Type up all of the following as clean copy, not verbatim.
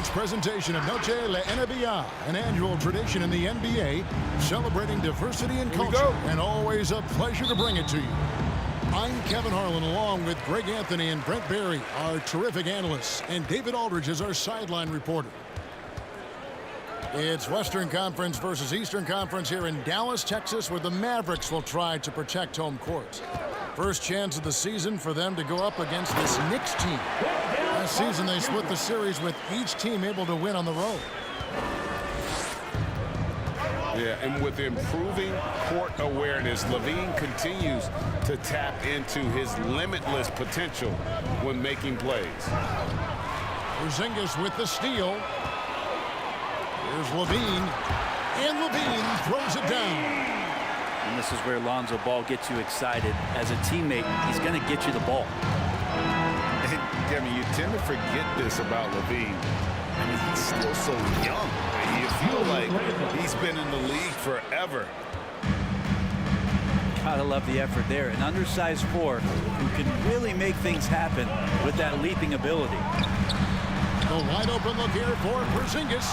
tonight's presentation of Noche La NBA, an annual tradition in the NBA, celebrating diversity and culture, and always a pleasure to bring it to you. I'm Kevin Harlan, along with Greg Anthony and Brent Barry, our terrific analysts, and David Aldridge is our sideline reporter. It's Western Conference versus Eastern Conference here in Dallas, Texas, where the Mavericks will try to protect home court. First chance of the season for them to go up against this Knicks team. Last season, they split the series with each team able to win on the road. Yeah, and with improving court awareness, LaVine continues to tap into his limitless potential when making plays. Porzingis with the steal. Here's LaVine, and LaVine throws it down. And this is where Lonzo Ball gets you excited. As a teammate, he's going to get you the ball. And, Kevin, you tend to forget this about LaVine. I mean, he's still so young. You feel like he's been in the league forever. Gotta love the effort there. An undersized four who can really make things happen with that leaping ability. The wide open look here for Porzingis.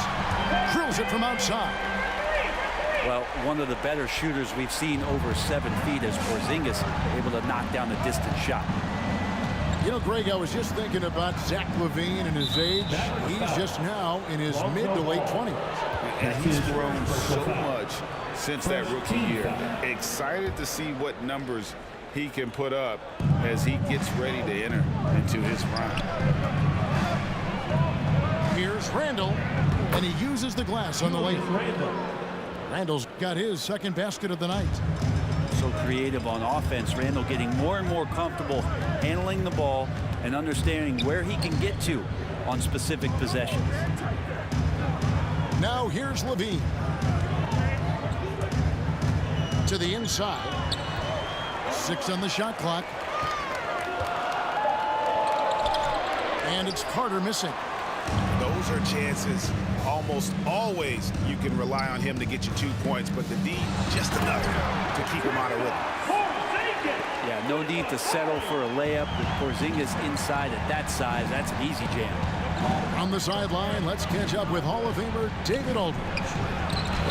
Drills it from outside. Well, one of the better shooters we've seen over 7 feet as Porzingis able to knock down a distant shot. You know, Greg, I was just thinking about Zach LaVine and his age. He's just now in his mid to late 20s. And he's grown so much since that rookie year. Excited to see what numbers he can put up as he gets ready to enter into his prime. Here's Randall, and he uses the glass on the lane. Randall's got his second basket of the night. So creative on offense. Randall getting more and more comfortable handling the ball and understanding where he can get to on specific possessions. Now here's LaVine. To the inside. 6 on the shot clock. And it's Carter missing. Those are chances. Almost always you can rely on him to get you 2 points, but the D just enough to keep him out of rhythm. Yeah, no need to settle for a layup with Porzingis inside at that size. That's an easy jam. On the sideline, let's catch up with Hall of Famer David Aldridge.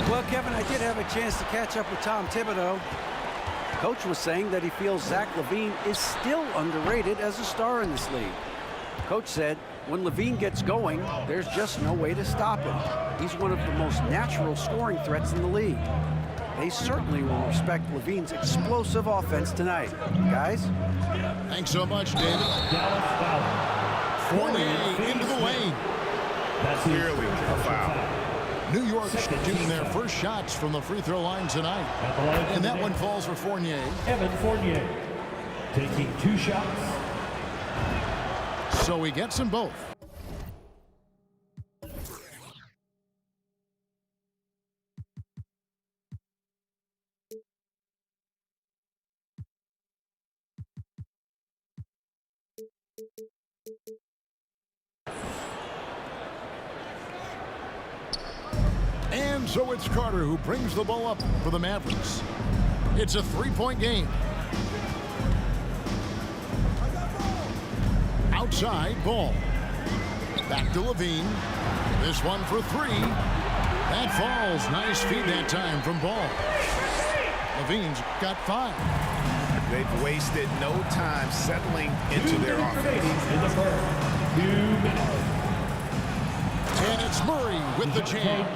Well, Kevin, I did have a chance to catch up with Tom Thibodeau. Coach was saying that he feels Zach LaVine is still underrated as a star in this league. Coach said, when LaVine gets going, there's just no way to stop him. He's one of the most natural scoring threats in the league. They certainly will respect LaVine's explosive offense tonight. Guys? Thanks so much, David. Fournier into the lane. That's clearly a foul. New York shooting their first shots from the free throw line tonight. And that one falls for Fournier. Evan Fournier taking 2 shots. So he gets them both. And so it's Carter who brings the ball up for the Mavericks. It's a 3-point game. Outside ball. Back to LaVine. This one for 3. That falls. Nice feed that time from Ball. LaVine's got 5. They've wasted no time settling into their offense. And it's Murray with the jam.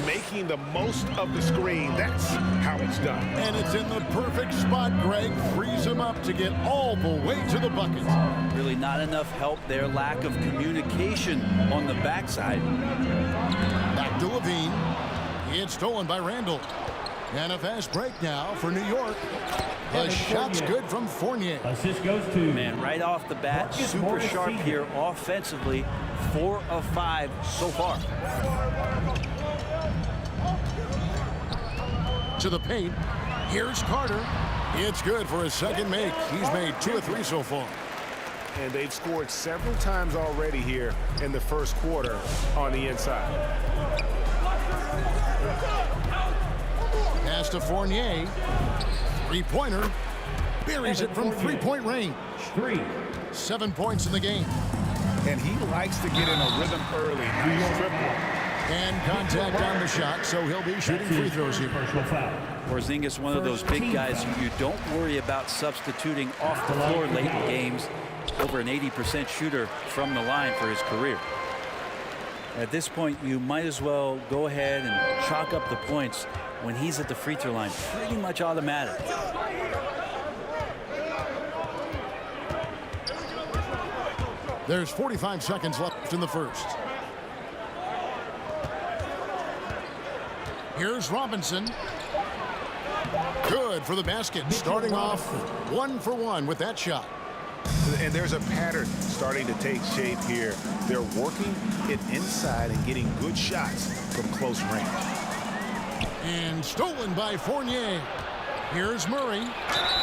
Making the most of the screen. That's how it's done. And it's in the perfect spot. Greg frees him up to get all the way to the bucket. Really not enough help there. Lack of communication on the backside. Back to LaVine. It's stolen by Randall. And a fast break now for New York. The shot's good from Fournier. Assist goes to Man, right off the bat, super sharp here offensively. 4 of 5 so far. To the paint. Here's Carter. It's good for his second make. He's made 2 of 3 so far. And they've scored several times already here in the first quarter on the inside. Pass to Fournier. 3-pointer. Buries it from 3-point range. 7 points in the game. and he likes to get in a rhythm early. Nice triple. And contact on the shot, so he'll be shooting free throws here. Personal foul. Porzingis, one of those big guys you don't worry about substituting off the floor late in games. Over an 80% shooter from the line for his career. At this point, you might as well go ahead and chalk up the points when he's at the free throw line. Pretty much automatic. There's 45 seconds left in the first. Here's Robinson. Good for the basket. Starting off 1 for 1 with that shot. And there's a pattern starting to take shape here. They're working it inside and getting good shots from close range. And stolen by Fournier. Here's Murray.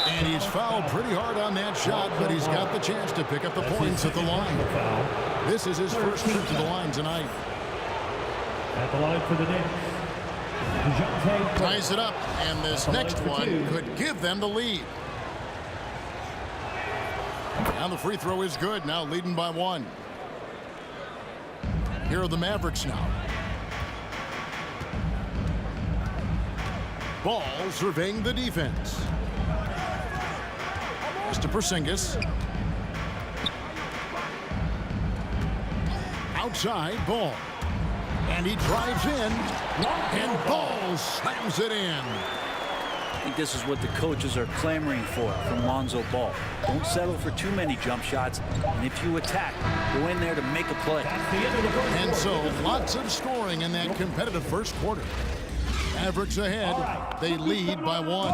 And he's fouled pretty hard on that shot, but he's got the chance to pick up the points at the line. This is his first trip to the line tonight. At the line for the Knicks. Ties it up, and this next one could give them the lead. Now the free throw is good, now leading by 1. Here are the Mavericks now. Ball surveying the defense. Mr. Porzingis. Outside, Ball. And he drives in, and Ball slams it in. I think this is what the coaches are clamoring for from Lonzo Ball. Don't settle for too many jump shots, and if you attack, go in there to make a play. And so, lots of scoring in that competitive first quarter. Mavericks ahead. They lead by 1.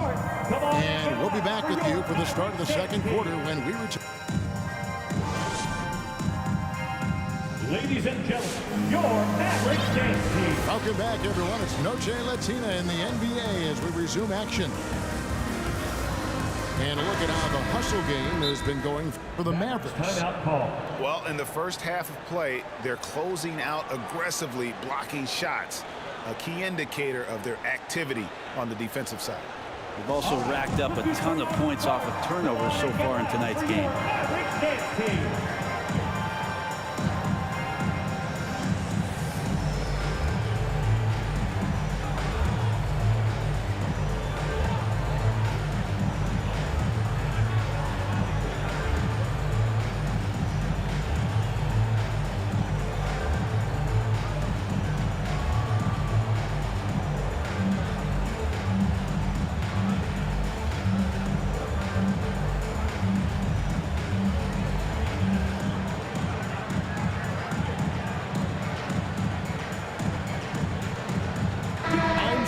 And we'll be back with you for the start of the second quarter when we return. Ladies and gentlemen, your Mavericks dance team. Welcome back, everyone. It's Noche Latina in the NBA as we resume action. And a look at how the hustle game has been going for the Mavericks. Timeout call. Well, in the first half of play, they're closing out aggressively, blocking shots. A key indicator of their activity on the defensive side. They've also racked up a ton of points off of turnovers so far in tonight's game. Mavericks dance team.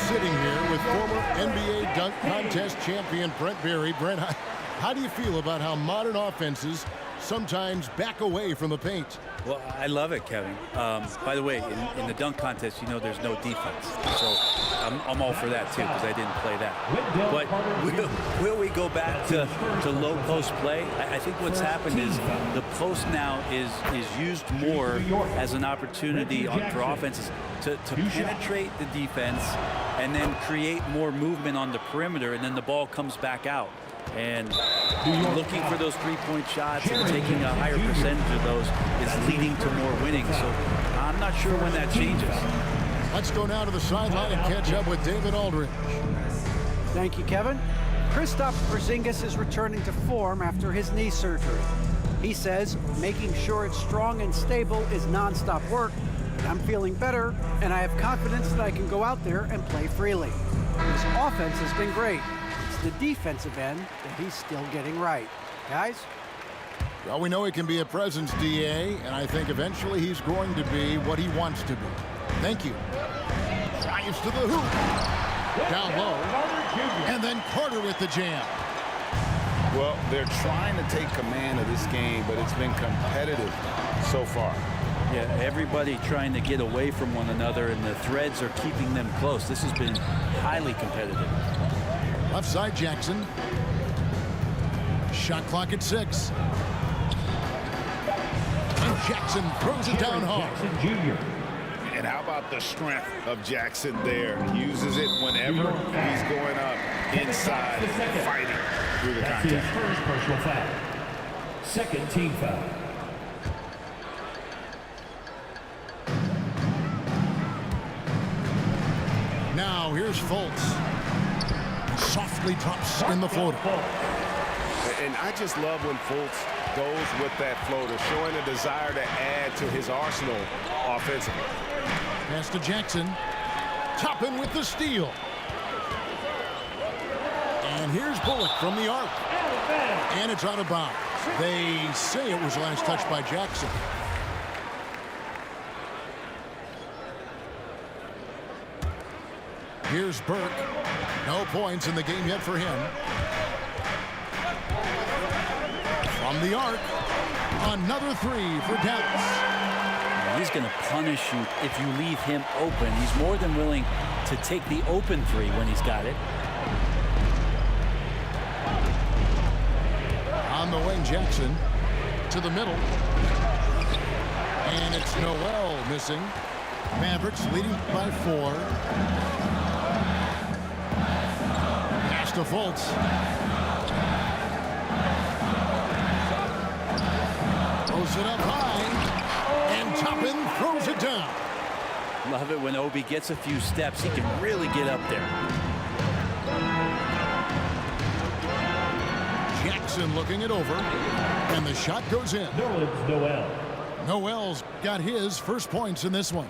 Sitting here with former NBA dunk contest champion Brent Berry. Brent, how do you feel about how modern offenses sometimes back away from the paint? Well, I love it, Kevin. By the way, in the dunk contest, you know there's no defense. So I'm all for that, too, because I didn't play that. But will we go back to low post play? I think what's happened is the post now is used more as an opportunity for offenses to penetrate the defense and then create more movement on the perimeter, and then the ball comes back out. And looking for those three-point shots and taking a higher percentage of those is leading to more winning. So I'm not sure when that changes. Let's go now to the sideline and catch up with David Aldridge. Thank you, Kevin. Kristaps Porzingis is returning to form after his knee surgery. He says making sure it's strong and stable is nonstop work. I'm feeling better, and I have confidence that I can go out there and play freely. His offense has been great. It's the defensive end that he's still getting right. Guys? Well, we know he can be a presence, DA, and I think eventually he's going to be what he wants to be. Thank you. Drives to the hoop. Down low. And then Carter with the jam. Well, they're trying to take command of this game, but it's been competitive so far. Yeah, everybody trying to get away from one another, and the threads are keeping them close. This has been highly competitive. Left side, Jackson. Shot clock at 6. And Jackson throws it down hard. Jackson Jr. And how about the strength of Jackson there? Uses it whenever he's going up inside, fighting through the That's his contact. first personal foul. Second team foul. Now here's Fultz. Softly drops in the floater. And I just love when Fultz goes with that floater, showing a desire to add to his arsenal offensively. Pass to Jackson. Toppin with the steal. And here's Bullock from the arc. And it's out of bounds. They say it was last touched by Jackson. Here's Burke. No points in the game yet for him. From the arc. Another three for Dallas. He's going to punish you if you leave him open. He's more than willing to take the open three when he's got it. On the wing, Jackson to the middle. And it's Noel missing. Mavericks leading by 4. Pass to Fultz. Throws it up high. And Toppin throws it down. Love it when Obi gets a few steps. He can really get up there. Jackson looking it over. And the shot goes in. Noel. Noel's got his first points in this one.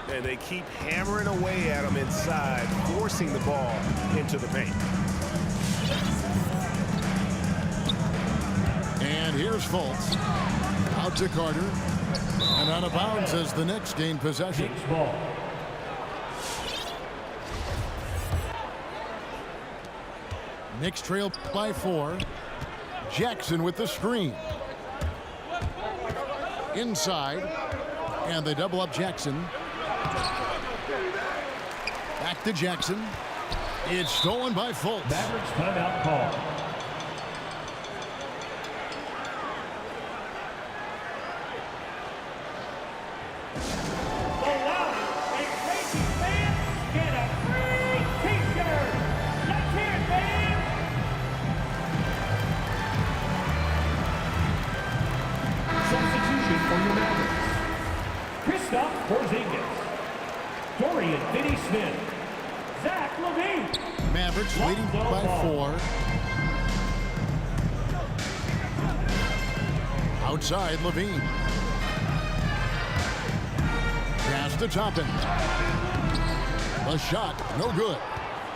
And they keep hammering away at him inside, forcing the ball into the paint. And here's Fultz. Out to Carter. And out of bounds as the Knicks gain possession. Knicks ball. Knicks trail by 4. Jackson with the screen. Inside. And they double up Jackson. Back to Jackson. It's stolen by Fultz. Mavericks timeout call. Dorian Finney-Smith. Zach LaVine. Mavericks leading by 4. Outside, LaVine. Pass to Toppin. The shot, no good.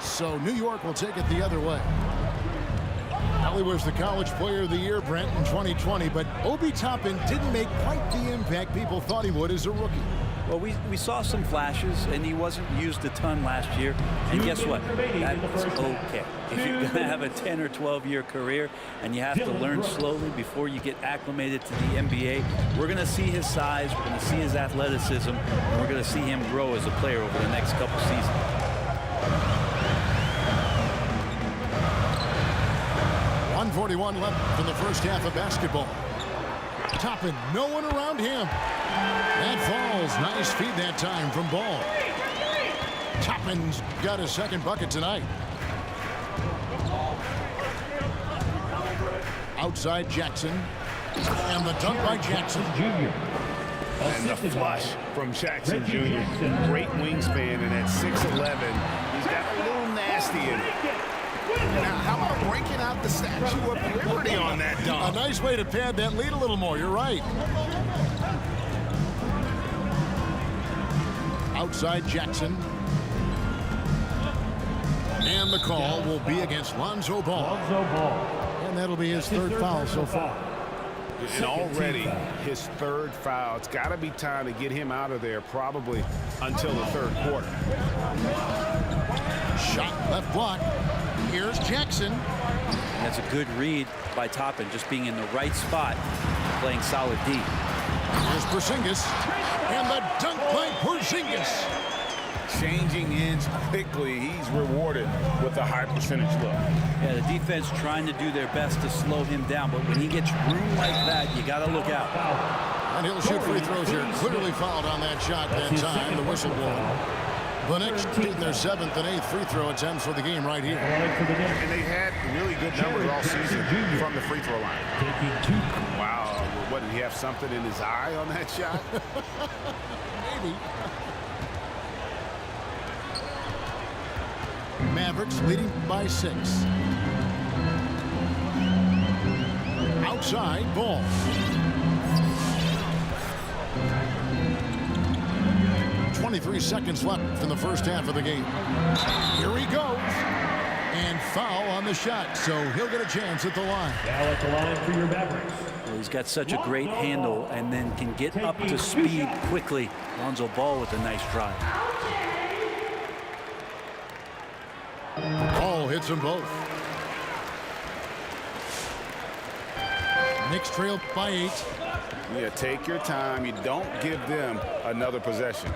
So New York will take it the other way. He was the College Player of the Year, Brent, in 2020, but Obi Toppin didn't make quite the impact people thought he would as a rookie. Well, we saw some flashes, and he wasn't used a ton last year. And guess what? That's okay. If you're going to have a 10 or 12-year career and you have to learn slowly before you get acclimated to the NBA, we're going to see his size, we're going to see his athleticism, and we're going to see him grow as a player over the next couple seasons. 1:41 left in the first half of basketball. Toppin, no one around him. That falls. Nice feed that time from Ball. Toppin's got his second bucket tonight. Outside Jackson. And the dunk by Jackson. Jr. And the flush from Jackson Jr. Great wingspan, and at 6'11", he's got a little nasty in it. Now, how about breaking out the Statue of Liberty on that dunk? A nice way to pad that lead a little more. You're right. Outside Jackson. And the call will be against Lonzo Ball. And that'll be his third foul so far. And already his third foul. It's got to be time to get him out of there probably until the third quarter. Shot left block. Here's Jackson. That's a good read by Toppin, just being in the right spot, playing solid D. Here's Porzingis. And the dunk by Porzingis. Changing ends quickly. He's rewarded with a high percentage look. Yeah, the defense trying to do their best to slow him down, but when he gets room like that, you got to look out. And he'll shoot free throws here. Clearly fouled on that shot that time. The whistle blown. The Knicks getting their 7th and 8th free throw attempts for the game right here. And they had really good numbers all season from the free throw line. Wow. What, did he have something in his eye on that shot? Maybe. Mavericks leading by 6. Outside ball. .23 seconds left in the first half of the game. Here he goes. And foul on the shot, so he'll get a chance at the line. Now at the line for your Mavericks. Well, he's got such a great handle and then can get up to speed quickly. Lonzo Ball with a nice drive. Ball hits them both. Knicks trail by 8. Yeah, take your time. You don't give them another possession.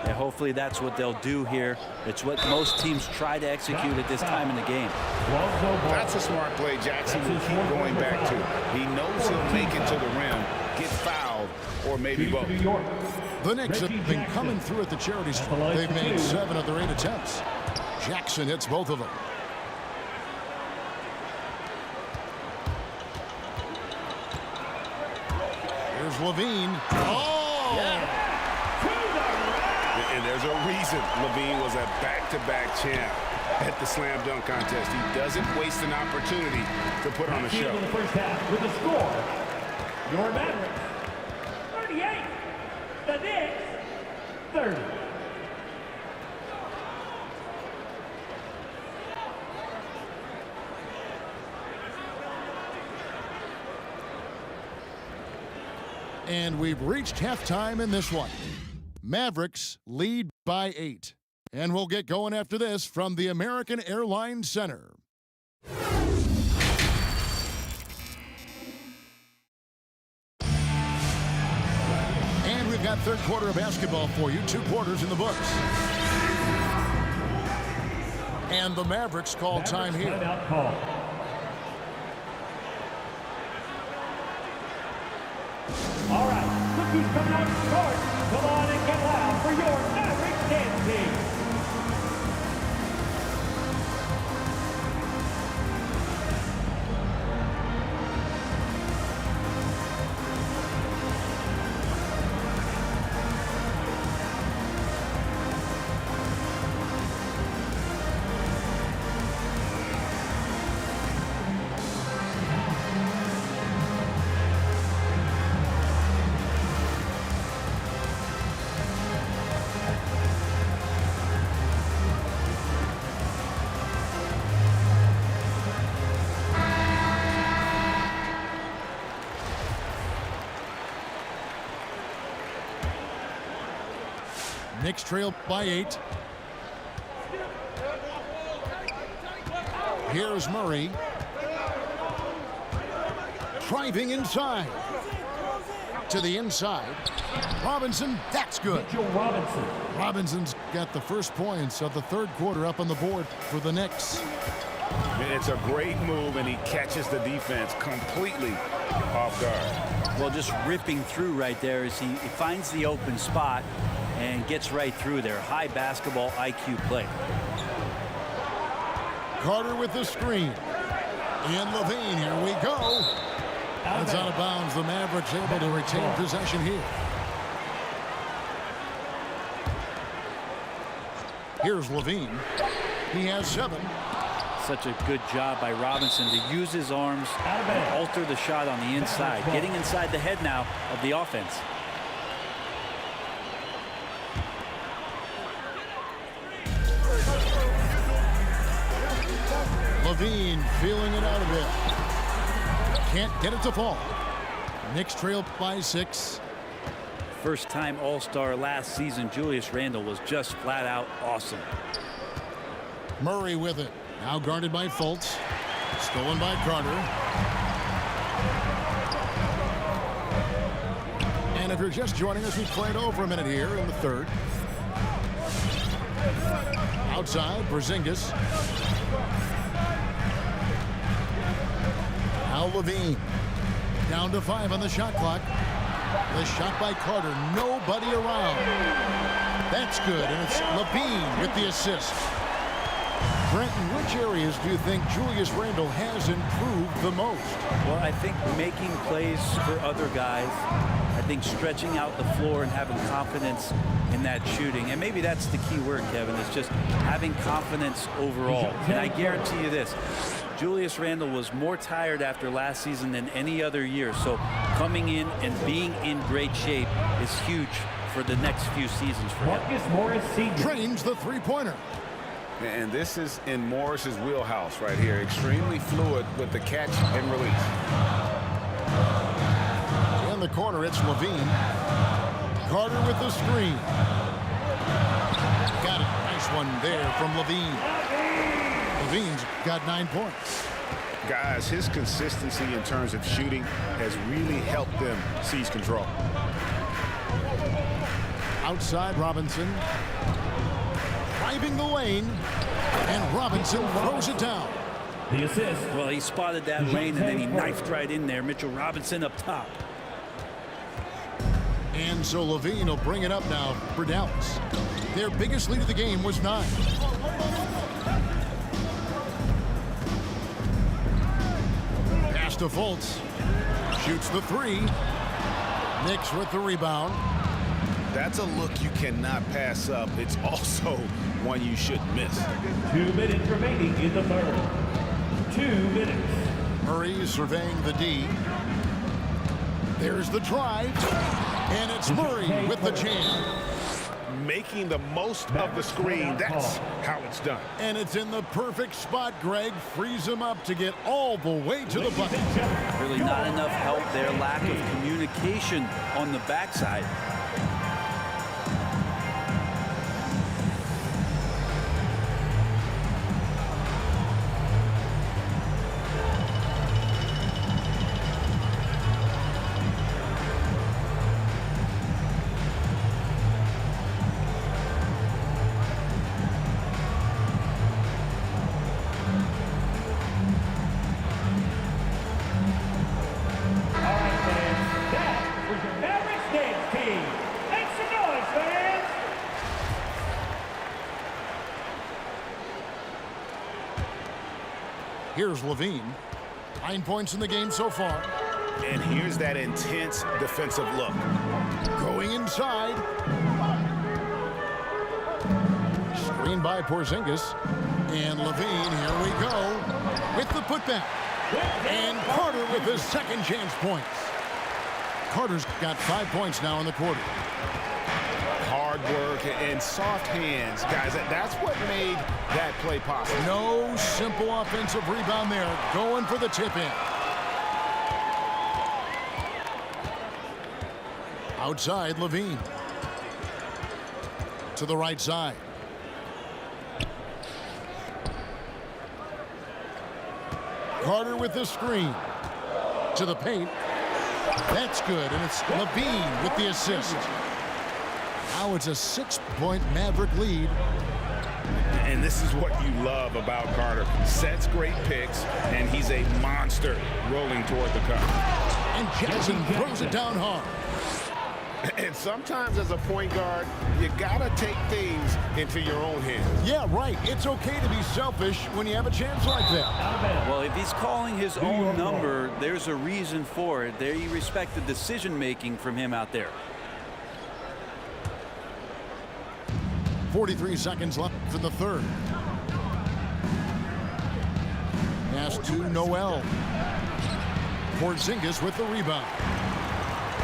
And hopefully that's what they'll do here. It's what most teams try to execute at this time in the game. That's a smart play Jackson will keep going back to. He knows he'll make it to the rim, get fouled, or maybe both. The Knicks have been coming through at the charity stripe. They've made 7 of their 8 attempts. Jackson hits both of them. Here's Levine. Oh! Yeah. And there's a reason Levine was a back-to-back champ at the slam dunk contest. He doesn't waste an opportunity to put on a show. In the first half with the score, your Mavericks 38, the Knicks 30. And we've reached halftime in this one. Mavericks lead by 8. And we'll get going after this from the American Airlines Center. And we've got third quarter of basketball for you. 2 quarters in the books. And the Mavericks call time here. Timeout call. All right, look who's coming out to start. Come on and get loud for your Mavericks dance team. Knicks trail by 8. Here's Murray. Driving inside. To the inside. Robinson, that's good. Robinson's got the first points of the third quarter up on the board for the Knicks. It's a great move, and he catches the defense completely off guard. Well, just ripping through right there as he finds the open spot and gets right through there. High basketball IQ play. Carter with the screen. And Levine, here we go. It's out of bounds. The Mavericks able to retain possession here. Here's Levine. He has 7. Such a good job by Robinson to use his arms and alter the shot on the inside. Getting inside the head now of the offense. Levine feeling it out a bit. Can't get it to fall. Knicks trail by 6. First-time All-Star last season, Julius Randle was just flat out awesome. Murray with it. Now guarded by Fultz. Stolen by Carter. And if you're just joining us, we've played over a minute here in the third. Outside, Porzingis. Now Levine. Down to 5 on the shot clock. The shot by Carter. Nobody around. That's good, and it's Levine with the assist. Brent, in which areas do you think Julius Randle has improved the most? Well, I think making plays for other guys. I think stretching out the floor and having confidence in that shooting. And maybe that's the key word, Kevin, is just having confidence overall. And I guarantee you this, Julius Randle was more tired after last season than any other year. So coming in and being in great shape is huge for the next few seasons for him. Marcus Morris Sr. Drains the three-pointer. And this is in Morris's wheelhouse right here. Extremely fluid with the catch and release. In the corner, it's Levine. Carter with the screen. Got it. Nice one there from Levine. Levine's got 9 points. Guys, his consistency in terms of shooting has really helped them seize control. Outside, Robinson. Driving the lane. And Robinson throws it down. The assist. Well, he spotted that lane and then he knifed right in there. Mitchell Robinson up top. And so Levine will bring it up now for Dallas. Their biggest lead of the game was 9. Pass to Fultz. Shoots the 3. Knicks with the rebound. That's a look you cannot pass up. It's also one you shouldn't miss. 2 minutes remaining in the third. 2 minutes. Murray surveying the D. There's the drive. And it's Murray with the jam. Making the most of the screen. That's how it's done. And it's in the perfect spot. Greg frees him up to get all the way to the bucket. Really not enough help there. Lack of communication on the backside. Here's Levine. 9 points in the game so far. And here's that intense defensive look. Going inside. Screen by Porzingis. And Levine, here we go, with the putback. And Carter with his second chance points. Carter's got 5 points now in the quarter. Hard work and soft hands, guys. That's what made that play possible. No simple offensive rebound there. Going for the tip-in. Outside, Levine. To the right side. Carter with the screen. To the paint. That's good, and it's Levine with the assist. Now it's a 6-point Maverick lead. And this is what you love about Carter. Sets great picks, and he's a monster rolling toward the cup. And Jackson throws it down hard. And sometimes as a point guard, you gotta take things into your own hands. Yeah, right. It's okay to be selfish when you have a chance like that. Well, if he's calling his own number, there's a reason for it. There you respect the decision-making from him out there. 43 seconds left in the third. Pass to Noel. Porzingis with the rebound.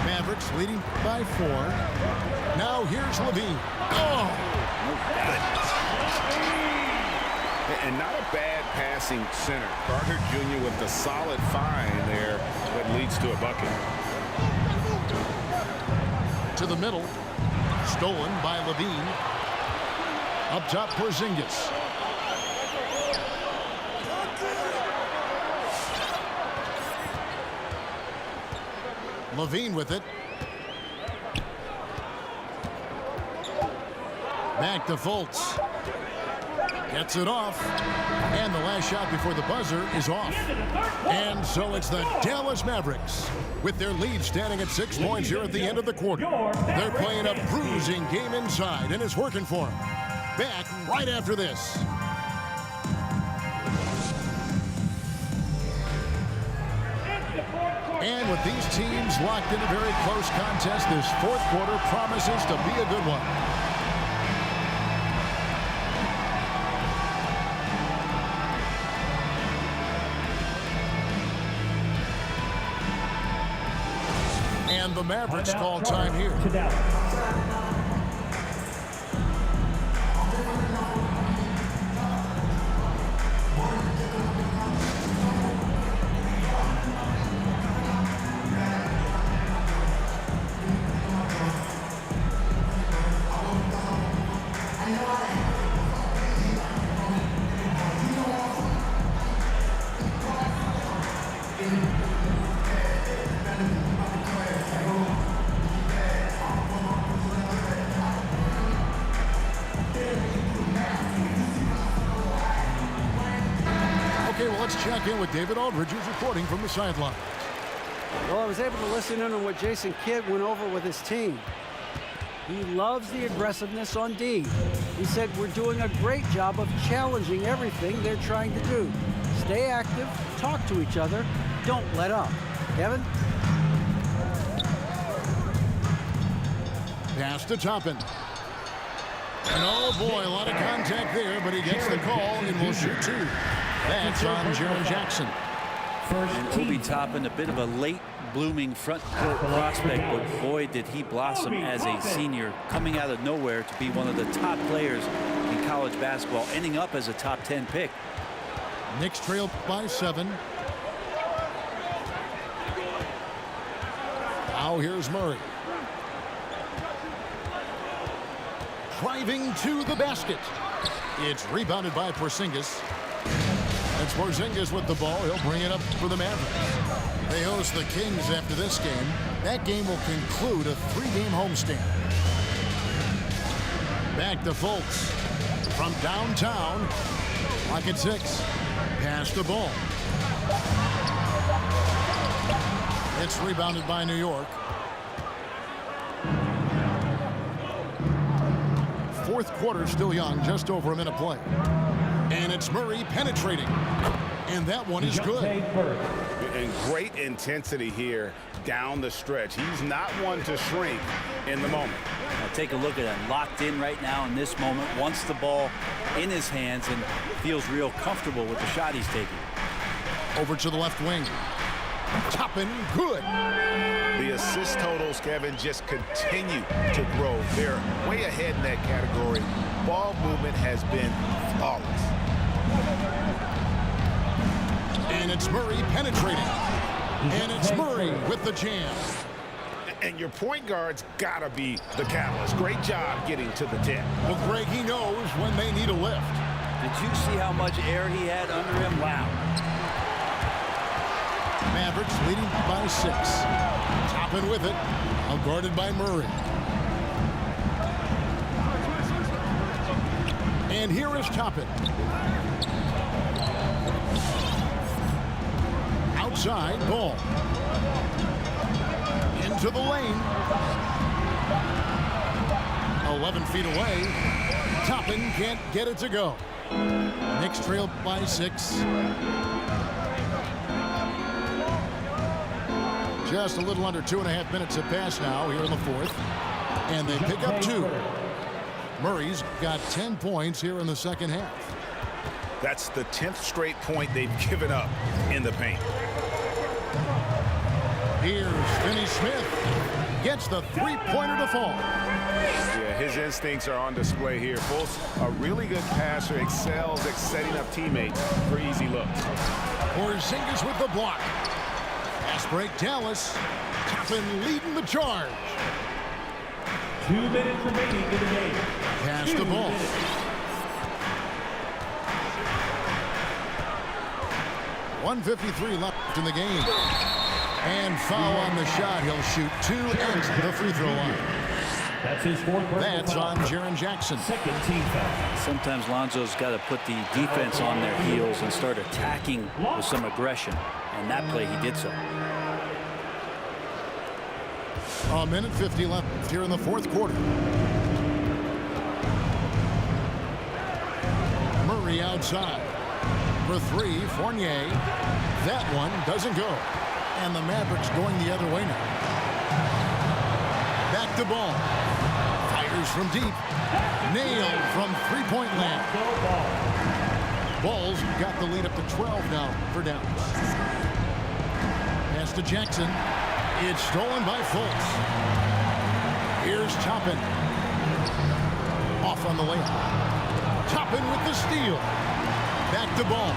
Mavericks leading by 4. Now here's Levine. Oh! And not a bad passing center. Carter Jr. with the solid find there that leads to a bucket. To the middle. Stolen by Levine. Up top, Porzingis. Levine with it. Back to Fultz. Gets it off. And the last shot before the buzzer is off. And so it's the Dallas Mavericks with their lead standing at 6 points here at the end of the quarter. They're playing a bruising game inside, and it's working for them. Back right after this. And with these teams locked in a very close contest, this fourth quarter promises to be a good one. And the Mavericks call time here. Okay, well, let's check in with David Aldridge, who's reporting from the sideline. Well, I was able to listen in on what Jason Kidd went over with his team. He loves the aggressiveness on D. He said, we're doing a great job of challenging everything they're trying to do. Stay active, talk to each other, don't let up. Kevin? Pass to Toppin. And oh boy, a lot of contact there, but he gets the call and will shoot two. That's on Jaren Jackson. And Obi Toppin, a bit of a late blooming front court prospect, but boy did he blossom as a senior, coming out of nowhere to be one of the top players in college basketball, ending up as a top 10 pick. Knicks trail by 7. Now here's Murray. Driving to the basket. It's rebounded by Porzingis. It's Porzingis with the ball. He'll bring it up for the Mavericks. They host the Kings after this game. That game will conclude a 3-game homestand. Back to Fultz. From downtown. Clock at 6. Pass the ball. It's rebounded by New York. Fourth quarter still young, just over a minute play. And it's Murray penetrating. And that one is good. And great intensity here down the stretch. He's not one to shrink in the moment. Now take a look at him, locked in right now in this moment, wants the ball in his hands and feels real comfortable with the shot he's taking. Over to the left wing. Toppin, good. The assist totals, Kevin, just continue to grow. They're way ahead in that category. Ball movement has been flawless. And it's Murray penetrating. And it's Murray with the jam. And your point guard's got to be the catalyst. Great job getting to the tip. Well, Greg, he knows when they need a lift. Did you see how much air he had under him? Wow. Mavericks leading by 6. Toppin with it. Now guarded by Murray. And here is Toppin. Outside ball. Into the lane. 11 feet away. Toppin can't get it to go. Knicks trail by 6. Just a little under 2.5 minutes have passed now here in the fourth. And they pick up 2. Murray's got 10 points here in the second half. That's the 10th straight point they've given up in the paint. Here's Finney Smith. Gets the three-pointer to fall. Yeah, his instincts are on display here. Fultz, a really good passer, excels at setting up teammates for easy looks. Porzingis with the block. Fast break, Dallas. Toppin leading the charge. 2 minutes remaining in the game. Pass the ball. .153 left in the game. And foul on the shot. He'll shoot 2 at the free throw line. That's his fourth personal That's foul. on Jaren Jackson. Second team foul. Sometimes Lonzo's got to put the defense on their heels and start attacking with some aggression. And that play, he did so. A minute 50 left here in the fourth quarter. Murray outside. For 3, Fournier. That one doesn't go. And the Mavericks going the other way now. Back to Ball. Fires from deep. Nailed from three-point land. Ball's got the lead up to 12 now for Dallas. Pass to Jackson. It's stolen by Fultz. Here's Toppin. Off on the layup. Toppin with the steal. Back to Ball.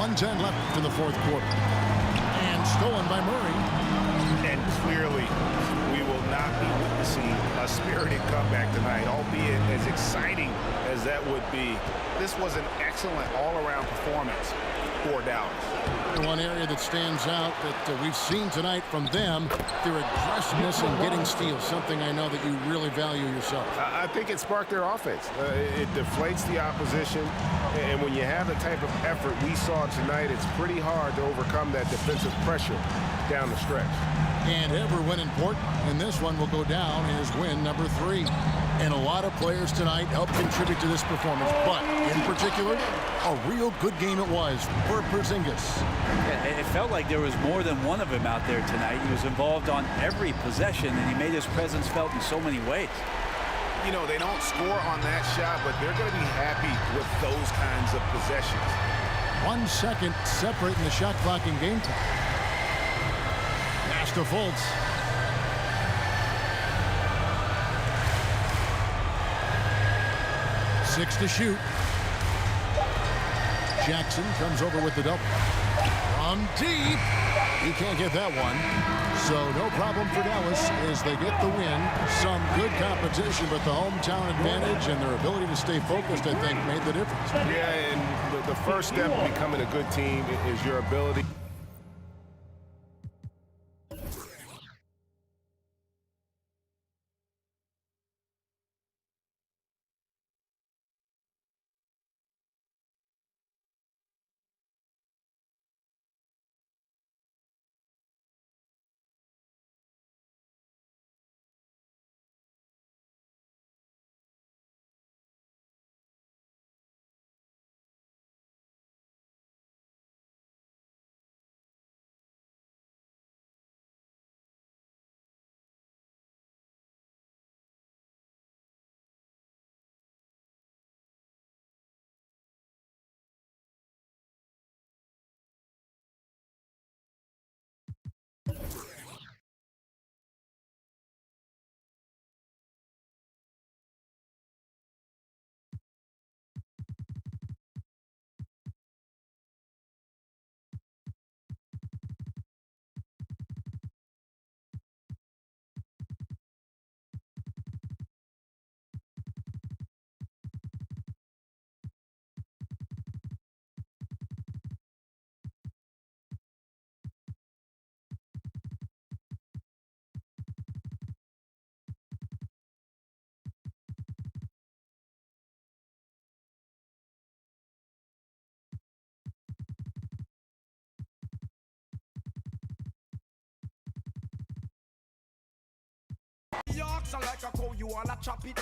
1:10 left in the fourth quarter. And stolen by Murray. And clearly, we will not be witnessing a spirited comeback tonight, albeit as exciting as that would be. This was an excellent all-around performance for Dallas. One area that stands out that we've seen tonight from them, their aggressiveness in getting steals, something I know that you really value yourself. I think it sparked their offense. It deflates the opposition, and when you have the type of effort we saw tonight, it's pretty hard to overcome that defensive pressure down the stretch. And every win important, and this one will go down as win number 3. And a lot of players tonight helped contribute to this performance, but in particular, a real good game it was for Porzingis. Yeah, it felt like there was more than one of them out there tonight. He was involved on every possession, and he made his presence felt in so many ways. You know, they don't score on that shot, but they're going to be happy with those kinds of possessions. 1 second separating the shot clock in game time. Pass to Fultz. Six to shoot. Jackson comes over with the double. From deep. He can't get that one. So no problem for Dallas as they get the win. Some good competition, but the hometown advantage and their ability to stay focused, I think, made the difference. Yeah, and the first step in becoming a good team is your ability. Yorks are like a cow, you all a chop it.